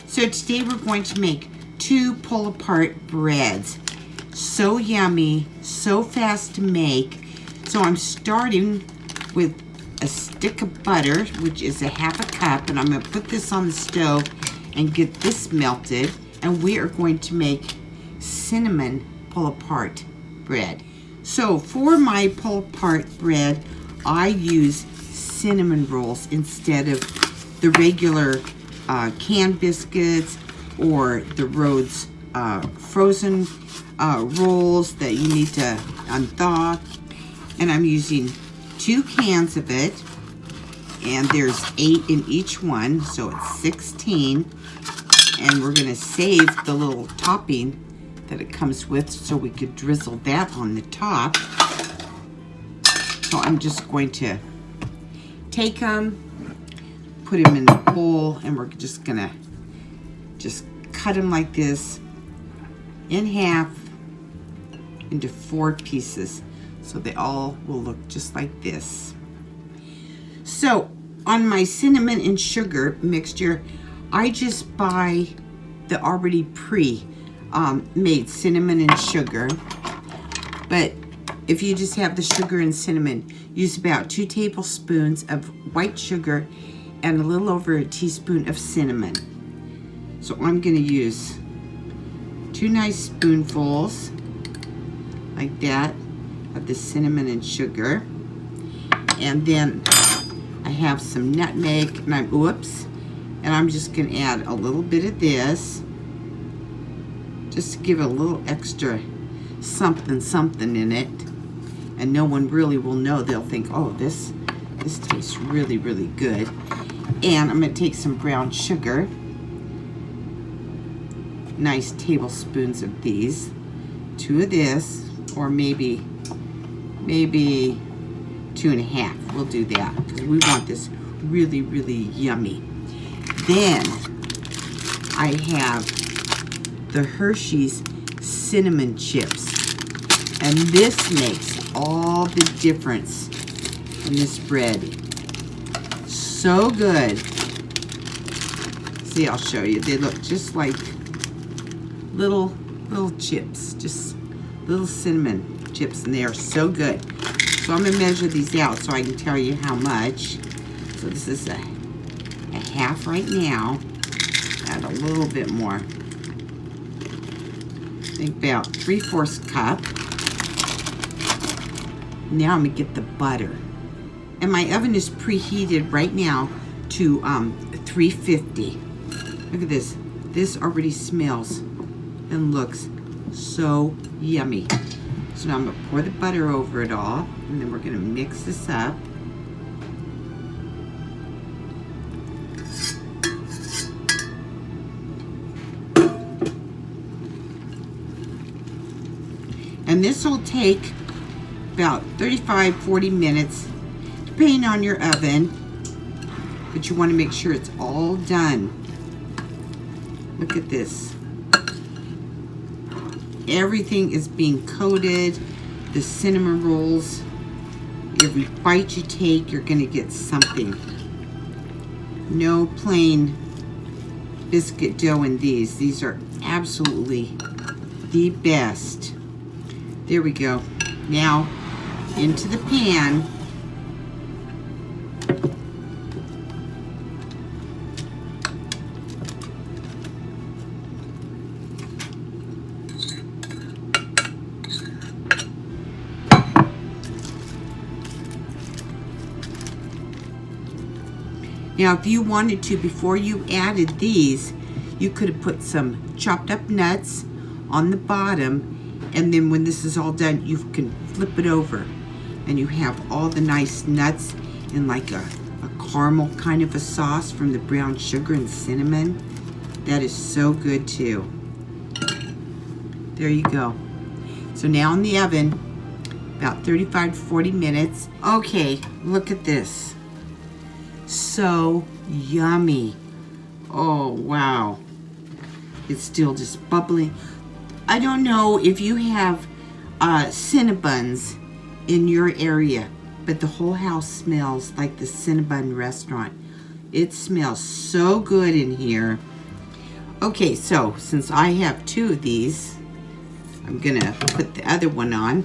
So today we're going to make 2 pull-apart breads. So yummy, so fast to make. So I'm starting with a stick of butter, which is a 1/2 cup, and I'm going to put this on the stove and get this melted, and we are going to make cinnamon pull-apart bread. So for my pull-apart bread, I use cinnamon rolls instead of the regular canned biscuits or the Rhodes frozen rolls that you need to unthaw. And I'm using 2 cans of it, and there's 8 in each one, so it's 16. And we're gonna save the little topping that it comes with so we could drizzle that on the top. So I'm just going to take them, put them in a bowl, and we're just gonna cut them like this in half into 4 pieces, so they all will look just like this. So on my cinnamon and sugar mixture, I just buy the already made cinnamon and sugar. But if you just have the sugar and cinnamon, use about 2 tablespoons of white sugar and a little over a teaspoon of cinnamon. So I'm going to use 2 nice spoonfuls like that of the cinnamon and sugar. And then I have some nutmeg, and I'm just going to add a little bit of this, just to give it a little extra something in it, and no one really will know. They'll think, oh, this tastes really, really good. And I'm going to take some brown sugar, nice tablespoons of these, 2 of this, or maybe 2.5. We'll do that because we want this really, really yummy. Then I have the Hershey's cinnamon chips, and this makes all the difference in this bread. So good. See, I'll show you. They look just like little chips, just little cinnamon chips, and they are so good. So I'm gonna measure these out so I can tell you how much. So this is a half right now. Add a little bit more. I think about 3/4 cup. Now I'm gonna get the butter. And my oven is preheated right now to 350. Look at this. This already smells and looks so yummy. So now I'm gonna pour the butter over it all, and then we're gonna mix this up. And this will take about 35-40 minutes, depending on your oven, but you want to make sure it's all done. Look at this. Everything is being coated. The cinnamon rolls, every bite you take, you're going to get something. No plain biscuit dough in these. These are absolutely the best. There we go. Now into the pan. Now, if you wanted to, before you added these, you could have put some chopped up nuts on the bottom, and then when this is all done, you can flip it over, and you have all the nice nuts in like a caramel kind of a sauce from the brown sugar and cinnamon. That is so good too. There you go. So now in the oven, about 35 to 40 minutes. Okay, look at this. So yummy. Oh, wow. It's still just bubbling. I don't know if you have Cinnabons in your area, but the whole house smells like the Cinnabon restaurant. It smells so good in here. Okay, so since I have 2 of these, I'm gonna put the other one on.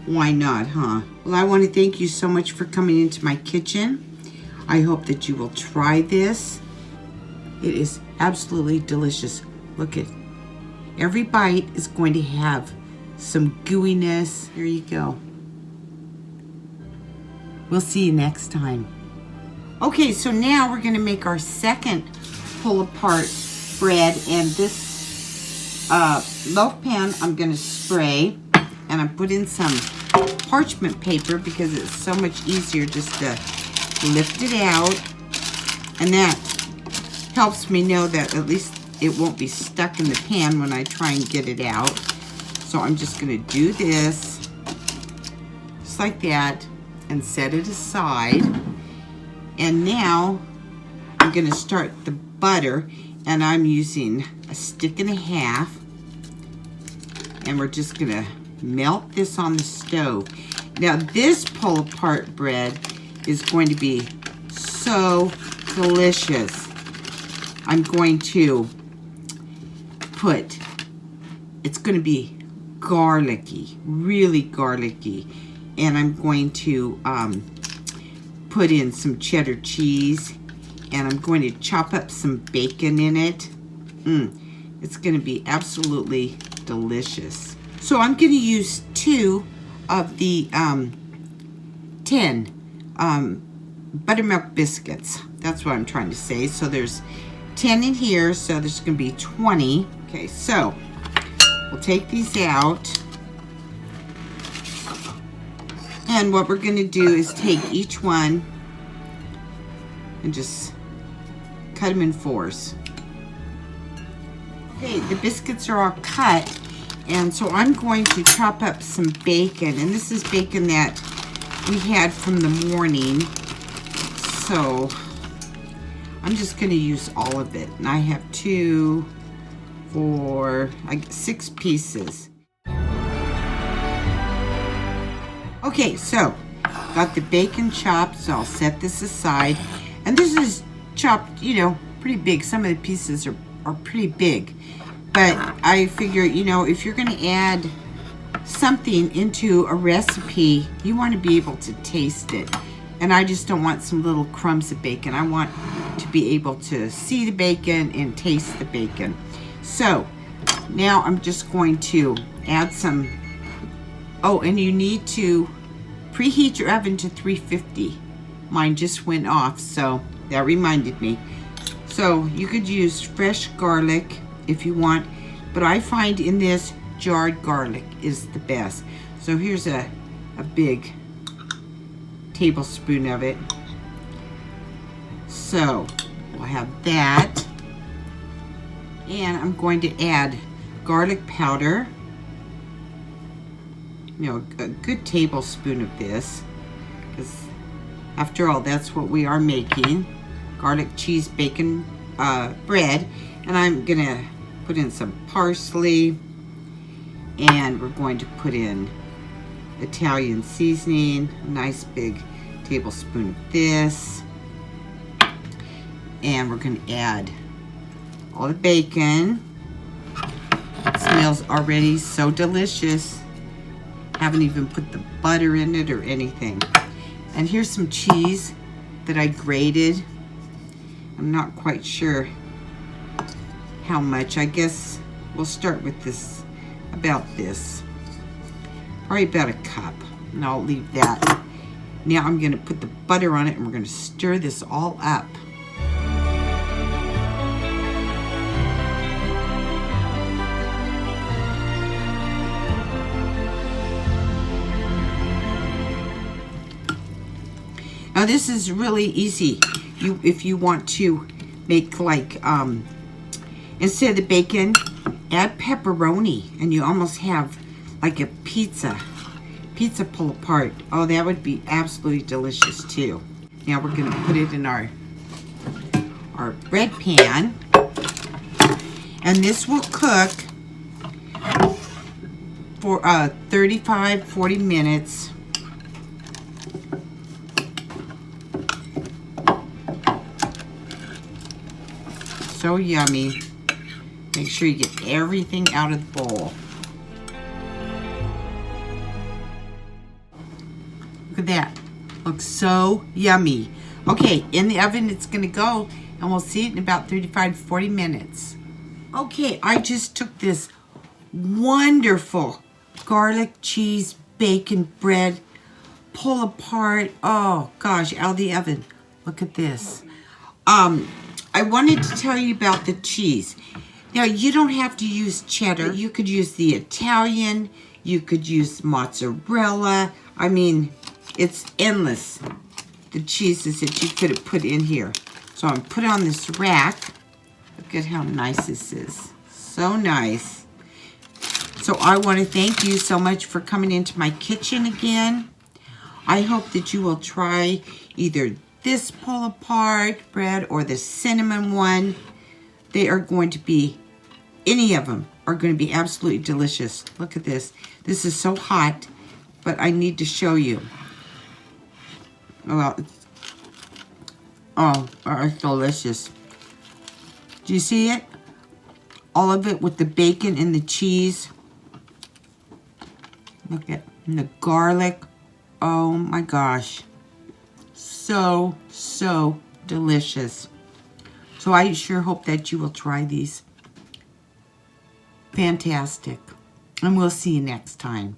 Why not, huh? Well, I want to thank you so much for coming into my kitchen. I hope that you will try this. It is absolutely delicious. Look at every bite is going to have some gooiness. Here you go. We'll see you next time. Okay, so now we're gonna make our second pull-apart bread, and this loaf pan I'm gonna spray, and I put in some parchment paper because it's so much easier just to lift it out, and that helps me know that at least it won't be stuck in the pan when I try and get it out. So I'm just gonna do this, just like that, and set it aside. And now I'm gonna start the butter, and I'm using a stick and a half, and we're just gonna melt this on the stove. Now this pull-apart bread is going to be so delicious. I'm going to put, it's going to be garlicky, really garlicky, and I'm going to put in some cheddar cheese, and I'm going to chop up some bacon in it. It's going to be absolutely delicious. So I'm going to use 2 of the 10 buttermilk biscuits. That's what I'm trying to say. So there's 10 in here, so there's going to be 20. Okay, so we'll take these out. And what we're going to do is take each one and just cut them in 4s. Okay, the biscuits are all cut, and so I'm going to chop up some bacon, and this is bacon that we had from the morning, so I'm just going to use all of it, and I have 2, 4, 6 pieces. Okay, so got the bacon chopped, so I'll set this aside, and this is chopped, you know, pretty big. Some of the pieces are pretty big, but I figure, you know, if you're going to add something into a recipe, you want to be able to taste it, and I just don't want some little crumbs of bacon. I want to be able to see the bacon and taste the bacon. So now I'm just going to add some, oh, and you need to preheat your oven to 350. Mine just went off, so that reminded me. So you could use fresh garlic if you want, but I find in this jarred garlic is the best. So here's a big tablespoon of it. So we'll have that, and I'm going to add garlic powder, you know, a good tablespoon of this, because after all, that's what we are making, garlic cheese bacon bread. And I'm gonna put in some parsley, and we're going to put in Italian seasoning, a nice big tablespoon of this, and we're going to add all the bacon. It smells already so delicious. Haven't even put the butter in it or anything. And here's some cheese that I grated. I'm not quite sure how much. I guess we'll start with this, about this. Probably about a cup, and I'll leave that. Now I'm going to put the butter on it, and we're going to stir this all up. Now this is really easy. If you want to make like, instead of the bacon, add pepperoni, and you almost have like a pizza pull apart. Oh, that would be absolutely delicious too. Now we're gonna put it in our bread pan, and this will cook for 35-40 minutes. So yummy. Make sure you get everything out of the bowl. Look at that. Looks so yummy. Okay, in the oven it's gonna go, and we'll see it in about 35 to 40 minutes. Okay, I just took this wonderful garlic, cheese, bacon, bread, pull apart, oh gosh, out of the oven. Look at this. I wanted to tell you about the cheese. Now, you don't have to use cheddar. You could use the Italian. You could use mozzarella. I mean, it's endless, the cheeses that you could have put in here. So I'm put on this rack. Look at how nice this is. So nice. So I want to thank you so much for coming into my kitchen again. I hope that you will try either this pull apart bread or the cinnamon one. They are going to be, any of them are going to be absolutely delicious. Look at this. This is so hot, but I need to show you. Well, it's delicious. Do you see it? All of it with the bacon and the cheese. Look at the garlic. Oh my gosh. So, so delicious. So I sure hope that you will try these. Fantastic. And we'll see you next time.